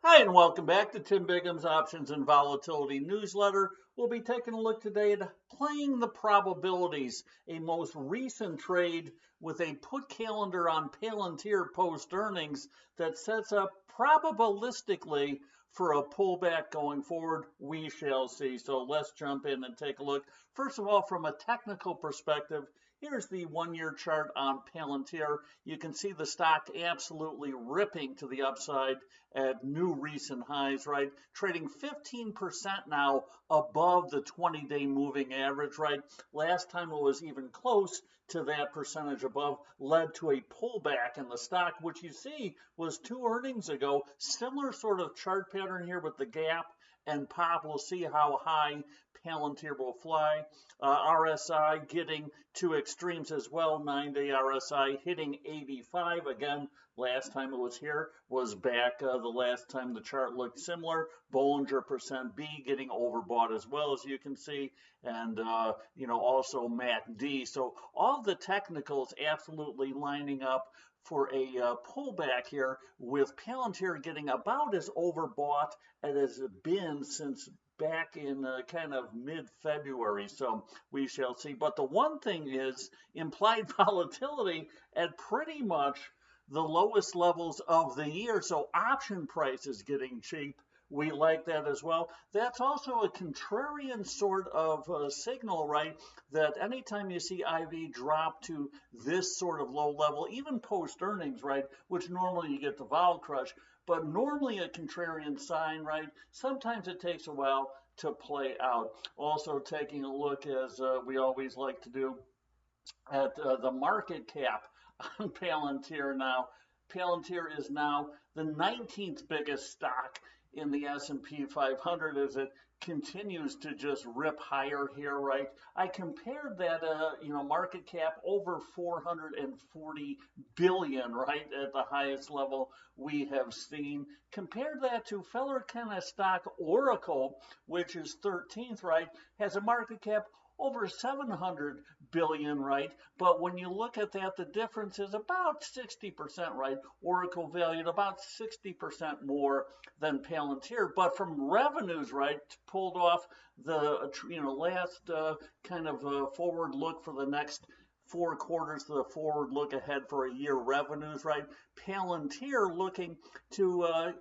Hi, and welcome back to Tim Bigham's Options and Volatility newsletter. We'll be taking a look today at playing the probabilities, a most recent trade with a put calendar on Palantir post earnings that sets up probabilistically for a pullback going forward. We shall see. So let's jump in and take a look. First of all, from a technical perspective, here's the 1-year chart on Palantir. You can see the stock absolutely ripping to the upside at new recent highs, right? Trading 15% now above the 20-day moving average, right? Last time it was even close to that percentage above, led to a pullback in the stock, which you see was 2 earnings ago. Similar sort of chart pattern here with the gap and pop. We'll see how high Palantir will fly. RSI getting to extremes as well. 9-day RSI hitting 85 again. Last time it was here was back the last time the chart looked similar. Bollinger percent B getting overbought as well, as you can see, and also MACD. So all the technicals absolutely lining up for a pullback here, with Palantir getting about as overbought as it's been since back in kind of mid-February. So we shall see. But the one thing is implied volatility at pretty much the lowest levels of the year. So option prices getting cheap. We like that as well. That's also a contrarian sort of signal, right? That anytime you see IV drop to this sort of low level, even post earnings, right, which normally you get the vol crush, but normally a contrarian sign, right? Sometimes it takes a while to play out. Also taking a look, as we always like to do, at the market cap on Palantir now. Palantir is now the 19th biggest stock in the S&P 500 as it continues to just rip higher here, right? I compared that, market cap over 440 billion, right, at the highest level we have seen. Compared that to fellow kind of stock Oracle, which is 13th, right, has a market cap over 700 billion, right? But when you look at that, the difference is about 60%, right? Oracle valued about 60% more than Palantir. But from revenues, right, pulled off the last kind of forward look for the next 4 quarters, to the forward look ahead for a year revenues, right? Palantir looking to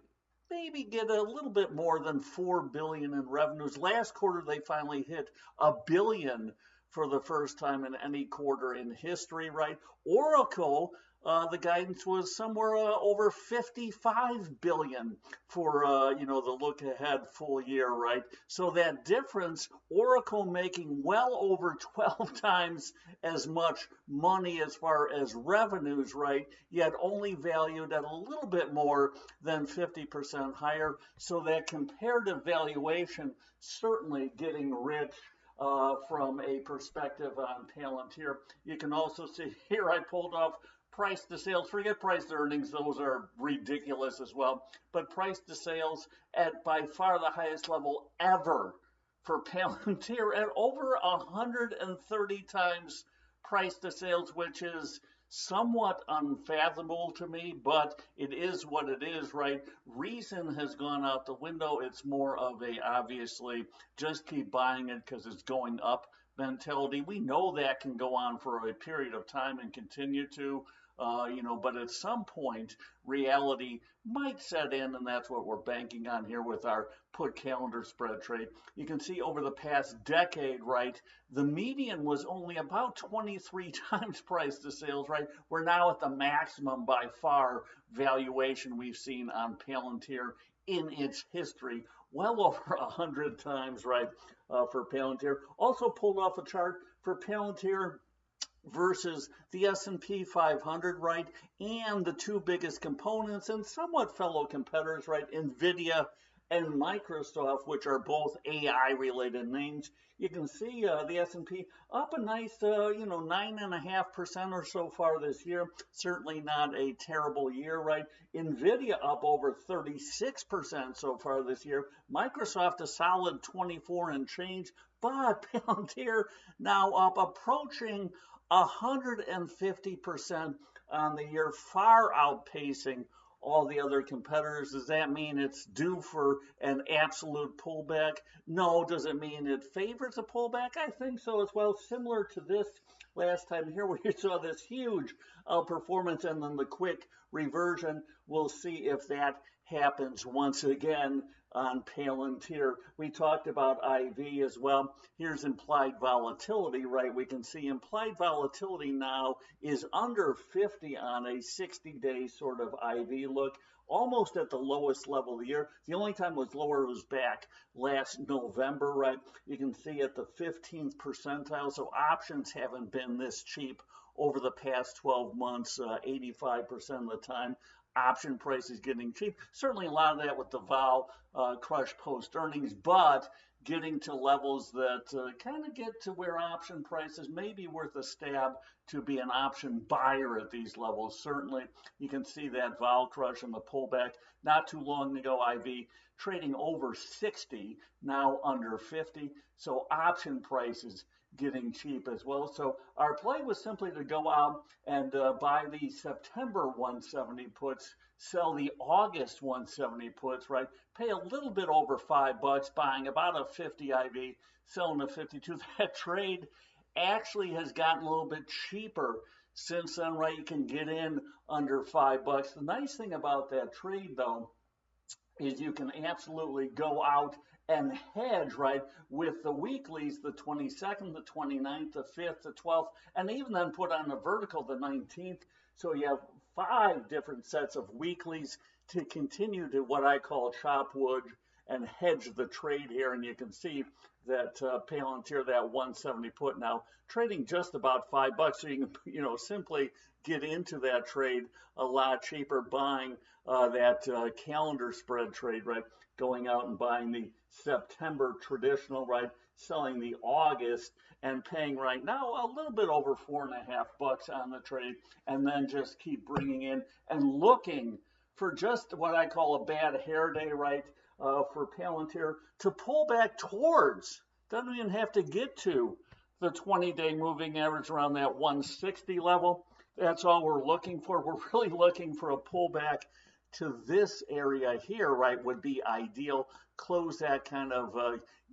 maybe get a little bit more than 4 billion in revenues. Last quarter they finally hit a billion for the first time in any quarter in history, right? Oracle, the guidance was somewhere over 55 billion for the look ahead full year, right? So that difference, Oracle making well over 12 times as much money as far as revenues, right? Yet only valued at a little bit more than 50% higher. So that comparative valuation certainly getting rich from a perspective on Palantir. You can also see here I pulled off price to sales. Forget price to earnings, those are ridiculous as well. But price to sales at by far the highest level ever for Palantir at over 130 times price to sales, which is somewhat unfathomable to me, but it is what it is, right? Reason has gone out the window. It's more of a obviously just keep buying it because it's going up mentality. We know that can go on for a period of time and continue to, but at some point reality might set in, and that's what we're banking on here with our put calendar spread trade. You can see over the past decade, right, the median was only about 23 times price to sales, right? We're now at the maximum by far valuation we've seen on Palantir in its history, well over 100 times, right, for Palantir. Also pulled off a chart for Palantir versus the S&P 500, right, and the two biggest components and somewhat fellow competitors, right, NVIDIA and Microsoft, which are both AI-related names. You can see the S&P up a nice, 9.5% or so far this year. Certainly not a terrible year, right? NVIDIA up over 36% so far this year. Microsoft a solid 24 and change, but Palantir now up approaching 150% on the year, far outpacing all the other competitors. Does that mean it's due for an absolute pullback? No. Does it mean it favors a pullback? I think so as well. Similar to this last time here where you saw this huge outperformance and then the quick reversion. We'll see if that happens once again on PLTR. We talked about IV as well. Here's implied volatility, right? We can see implied volatility now is under 50 on a 60-day sort of IV look, almost at the lowest level of the year. The only time it was lower was back last November, right? You can see at the 15th percentile. So options haven't been this cheap over the past 12 months, 85% of the time. Option prices getting cheap. Certainly a lot of that with the vol crush post earnings, but getting to levels that kind of get to where option prices may be worth a stab to be an option buyer at these levels. Certainly you can see that vol crush and the pullback not too long ago. IV trading over 60, now under 50. So option prices getting cheap as well. So our play was simply to go out and buy the September 170 puts, sell the August 170 puts, right? Pay a little bit over $5, buying about a 50 IV, selling a 52. That trade actually has gotten a little bit cheaper since then, right? You can get in under $5. The nice thing about that trade, though, is you can absolutely go out and hedge, right, with the weeklies, the 22nd, the 29th, the 5th, the 12th, and even then put on the vertical the 19th. So you have 5 different sets of weeklies to continue to what I call chop wood and hedge the trade here. And you can see that PLTR, that 170 put now trading just about $5. So you can, simply get into that trade a lot cheaper, buying that calendar spread trade, right? Going out and buying the September traditional, right? Selling the August and paying right now a little bit over $4.50 on the trade, and then just keep bringing in and looking for just what I call a bad hair day, right? For PLTR to pull back towards, doesn't even have to get to the 20-day moving average around that 160 level. That's all we're looking for. We're really looking for a pullback to this area here, right, would be ideal. Close that kind of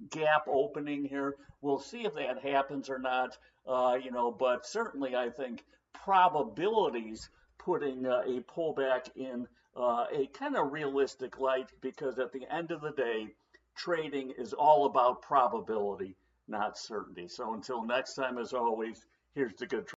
gap opening here. We'll see if that happens or not, but certainly I think probabilities putting a pullback in a kind of realistic light, because at the end of the day, trading is all about probability, not certainty. So until next time, as always, here's the good